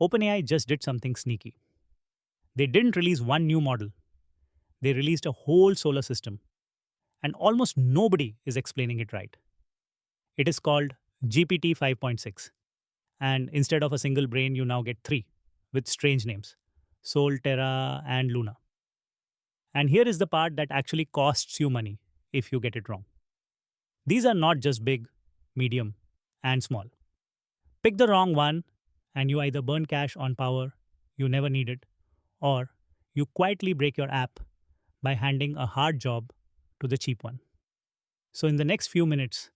OpenAI just did something sneaky. They didn't release one new model, they released a whole solar system, and almost nobody is explaining it right. It is called GPT 5.6, and instead of a single brain, you now get three with strange names: Sol, Terra, and Luna. And here is the part that actually costs you money if you get it wrong. These are not just big, medium, and small. Pick the wrong one, and you either burn cash on power you never needed, or you quietly break your app by handing a hard job to the cheap one. So, in the next few minutes,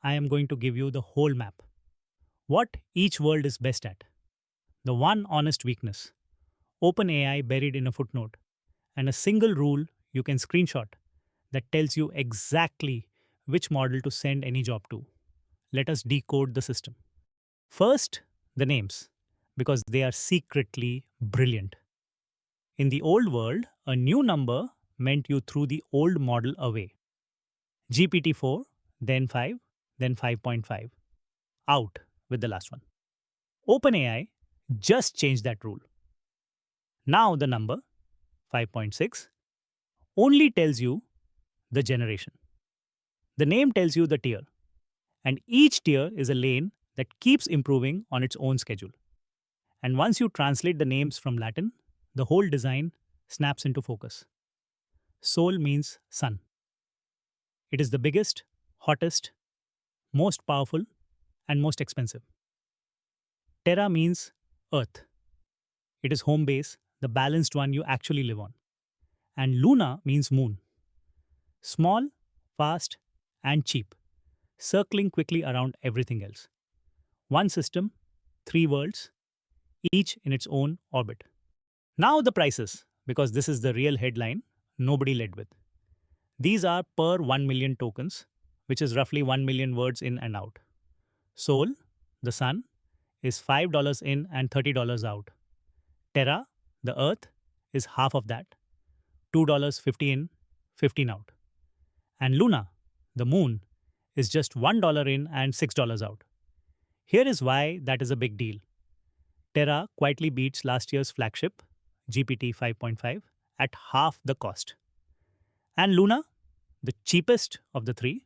I am going to give you the whole map. What each world is best at, the one honest weakness, OpenAI buried in a footnote, and a single rule you can screenshot that tells you exactly which model to send any job to. Let us decode the system. First, the names, because they are secretly brilliant. In the old world, a new number meant you threw the old model away. GPT-4, then 5, then 5.5. Out with the last one. OpenAI just changed that rule. Now the number, 5.6, only tells you the generation. The name tells you the tier, and each tier is a lane that keeps improving on its own schedule. And once you translate the names from Latin, the whole design snaps into focus. Sol means sun. It is the biggest, hottest, most powerful, and most expensive. Terra means earth. It is home base, the balanced one you actually live on. And Luna means moon. Small, fast, and cheap, circling quickly around everything else. One system, three worlds, each in its own orbit. Now the prices, because this is the real headline nobody led with. These are per 1 million tokens, which is roughly 1 million words in and out. Sol, the sun, is $5 in and $30 out. Terra, the earth, is half of that, $2.50 in, 15 out. And Luna, the moon, is just $1 in and $6 out. Here is why that is a big deal. Terra quietly beats last year's flagship, GPT 5.5, at half the cost. And Luna, the cheapest of the three,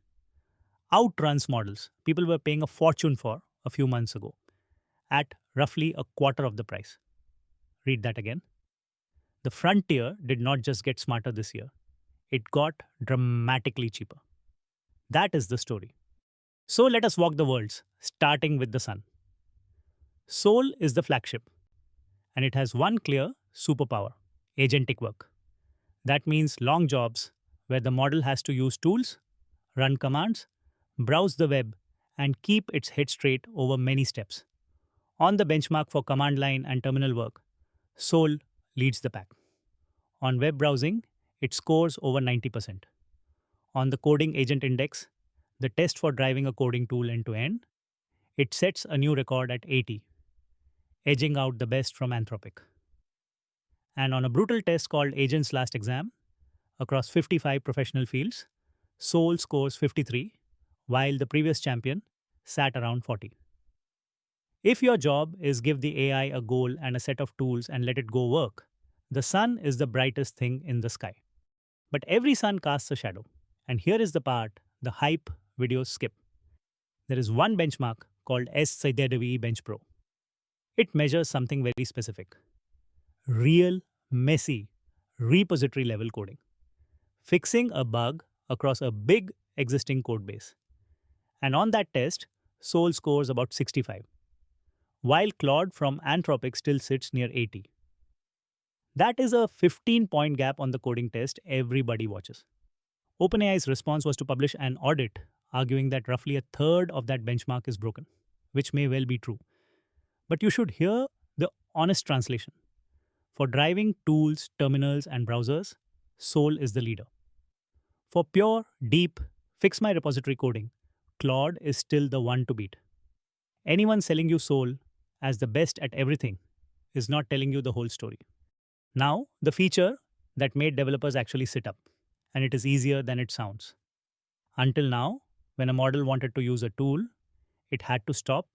outruns models people were paying a fortune for a few months ago at roughly a quarter of the price. Read that again. The frontier did not just get smarter this year, it got dramatically cheaper. That is the story. So let us walk the worlds, starting with the sun. Sol is the flagship, and it has one clear superpower: agentic work. That means long jobs where the model has to use tools, run commands, browse the web, and keep its head straight over many steps. On the benchmark for command line and terminal work, Sol leads the pack. On web browsing, it scores over 90%. On the coding agent index, the test for driving a coding tool end to end, it sets a new record at 80, edging out the best from Anthropic. And on a brutal test called Agent's Last Exam, across 55 professional fields, Sol scores 53, while the previous champion sat around 40. If your job is give the AI a goal and a set of tools and let it go work, the sun is the brightest thing in the sky. But every sun casts a shadow. And here is the part the hype videos skip. There is one benchmark called SWE-bench Pro. It measures something very specific: real, messy, repository level coding. Fixing a bug across a big existing code base. And on that test, Sol scores about 65, while Claude from Anthropic still sits near 80. That is a 15-point gap on the coding test everybody watches. OpenAI's response was to publish an audit arguing that roughly a third of that benchmark is broken, which may well be true. But you should hear the honest translation. For driving tools, terminals, and browsers, Sol is the leader. For pure, deep, fix my repository coding, Claude is still the one to beat. Anyone selling you Sol as the best at everything is not telling you the whole story. Now, the feature that made developers actually sit up, and it is easier than it sounds. Until now, when a model wanted to use a tool, it had to stop,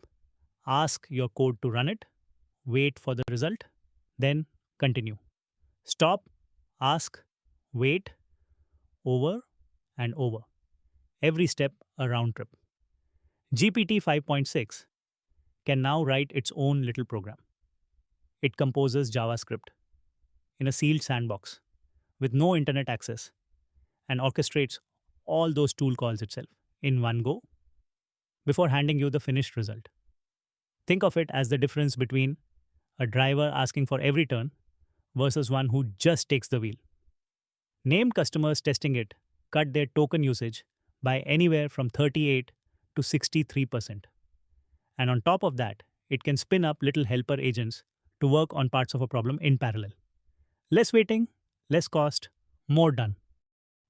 ask your code to run it, wait for the result, then continue. Stop, ask, wait, over and over. Every step a round trip. GPT 5.6 can now write its own little program. It composes JavaScript in a sealed sandbox with no internet access and orchestrates all those tool calls itself in one go before handing you the finished result. Think of it as the difference between a driver asking for every turn versus one who just takes the wheel. Named customers testing it cut their token usage by anywhere from 38 to 63%. And on top of that, it can spin up little helper agents to work on parts of a problem in parallel. Less waiting, less cost, more done.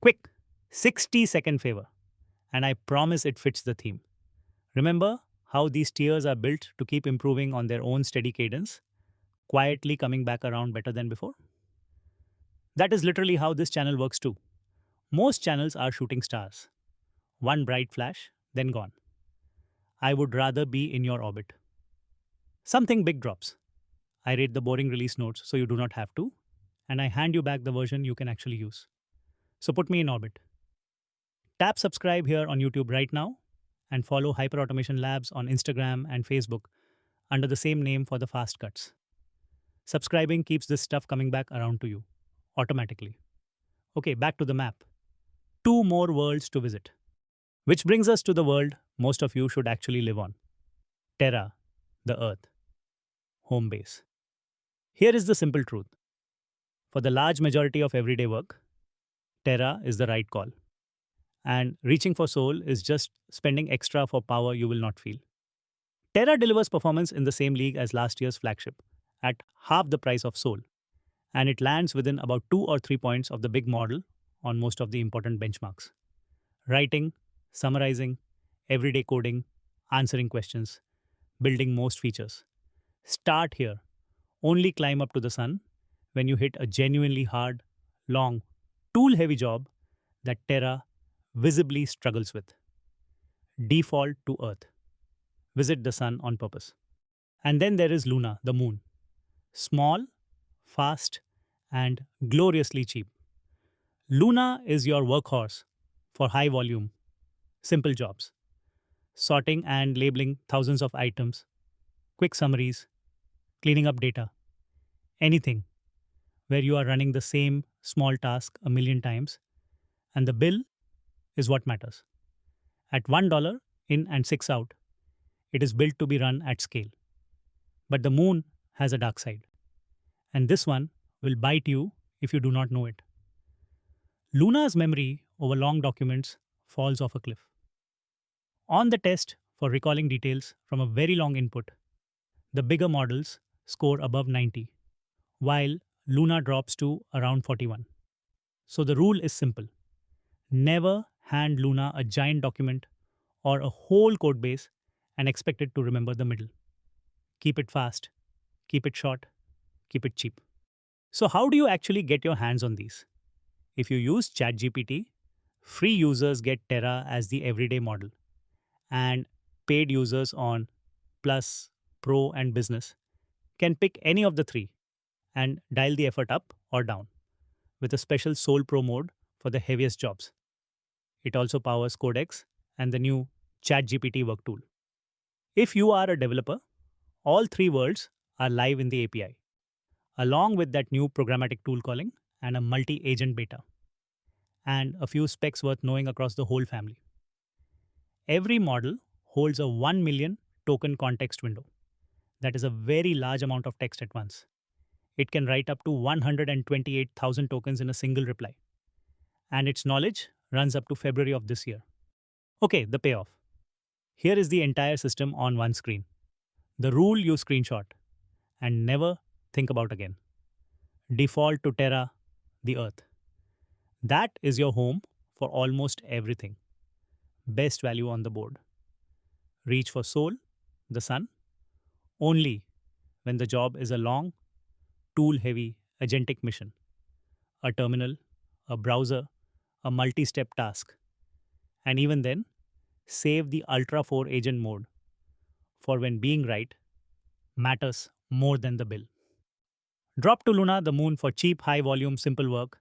Quick, 60-second favor. And I promise it fits the theme. Remember how these tiers are built to keep improving on their own steady cadence, quietly coming back around better than before? That is literally how this channel works too. Most channels are shooting stars. One bright flash, then gone. I would rather be in your orbit. Something big drops. I rate the boring release notes so you do not have to, and I hand you back the version you can actually use. So put me in orbit. Tap subscribe here on YouTube right now and follow Hyperautomation Labs on Instagram and Facebook under the same name for the fast cuts. Subscribing keeps this stuff coming back around to you automatically. Okay, back to the map. 2 more worlds to visit. Which brings us to the world most of you should actually live on. Terra, the Earth. Home base. Here is the simple truth. For the large majority of everyday work, Terra is the right call. And reaching for Sol is just spending extra for power you will not feel. Terra delivers performance in the same league as last year's flagship, at half the price of Sol, and it lands within about 2 or 3 points of the big model on most of the important benchmarks. Writing, summarizing, everyday coding, answering questions, building most features. Start here. Only climb up to the sun when you hit a genuinely hard, long, tool-heavy job that Terra visibly struggles with. Default to Earth. Visit the sun on purpose. And then there is Luna, the moon. Small, fast, and gloriously cheap. Luna is your workhorse for high volume, simple jobs. Sorting and labeling thousands of items, quick summaries, cleaning up data. Anything where you are running the same small task a million times and the bill is what matters. At $1 in and 6 out, it is built to be run at scale. But the moon has a dark side. And this one will bite you if you do not know it. Luna's memory over long documents falls off a cliff. On the test for recalling details from a very long input, the bigger models score above 90, while Luna drops to around 41. So the rule is simple. Never hand Luna a giant document or a whole code base and expect it to remember the middle. Keep it fast, keep it short, keep it cheap. So how do you actually get your hands on these? If you use ChatGPT, free users get Terra as the everyday model, and paid users on Plus, Pro, and Business can pick any of the three and dial the effort up or down with a special Soul Pro mode for the heaviest jobs. It also powers Codex and the new ChatGPT work tool. If you are a developer, all 3 worlds are live in the API, along with that new programmatic tool calling and a multi-agent beta, and a few specs worth knowing across the whole family. Every model holds a 1 million token context window. That is a very large amount of text at once. It can write up to 128,000 tokens in a single reply. And its knowledge runs up to February of this year. Okay, the payoff. Here is the entire system on one screen. The rule you screenshot and never think about again. Default to Terra, the Earth. That is your home for almost everything. Best value on the board. Reach for Sol, the sun, only when the job is a long, tool-heavy agentic mission. A terminal, a browser, a multi-step task. And even then, save the Ultra 4 agent mode for when being right matters more than the bill. Drop to Luna the moon for cheap, high volume, simple work,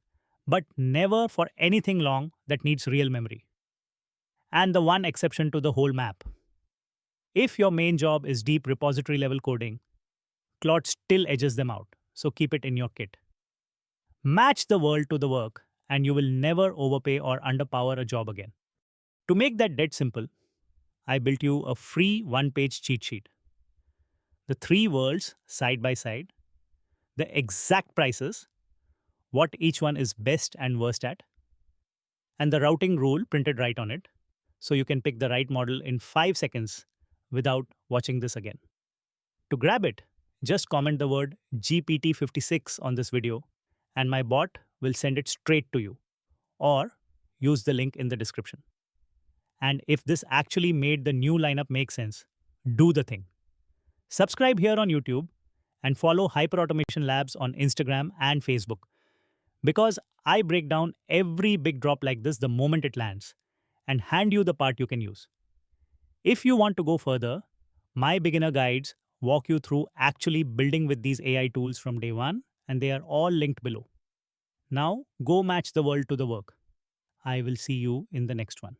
but never for anything long that needs real memory. And the one exception to the whole map. If your main job is deep repository level coding, Claude still edges them out, so keep it in your kit. Match the world to the work, and you will never overpay or underpower a job again. To make that dead simple, I built you a free one-page cheat sheet. The three worlds side by side, the exact prices, what each one is best and worst at, and the routing rule printed right on it, so you can pick the right model in 5 seconds without watching this again. To grab it, just comment the word GPT-56 on this video, and my bot will send it straight to you, or use the link in the description. And if this actually made the new lineup make sense, do the thing. Subscribe here on YouTube and follow Hyperautomation Labs on Instagram and Facebook, because I break down every big drop like this the moment it lands and hand you the part you can use. If you want to go further, my beginner guides walk you through actually building with these AI tools from day one, and they are all linked below. Now, go match the world to the work. I will see you in the next one.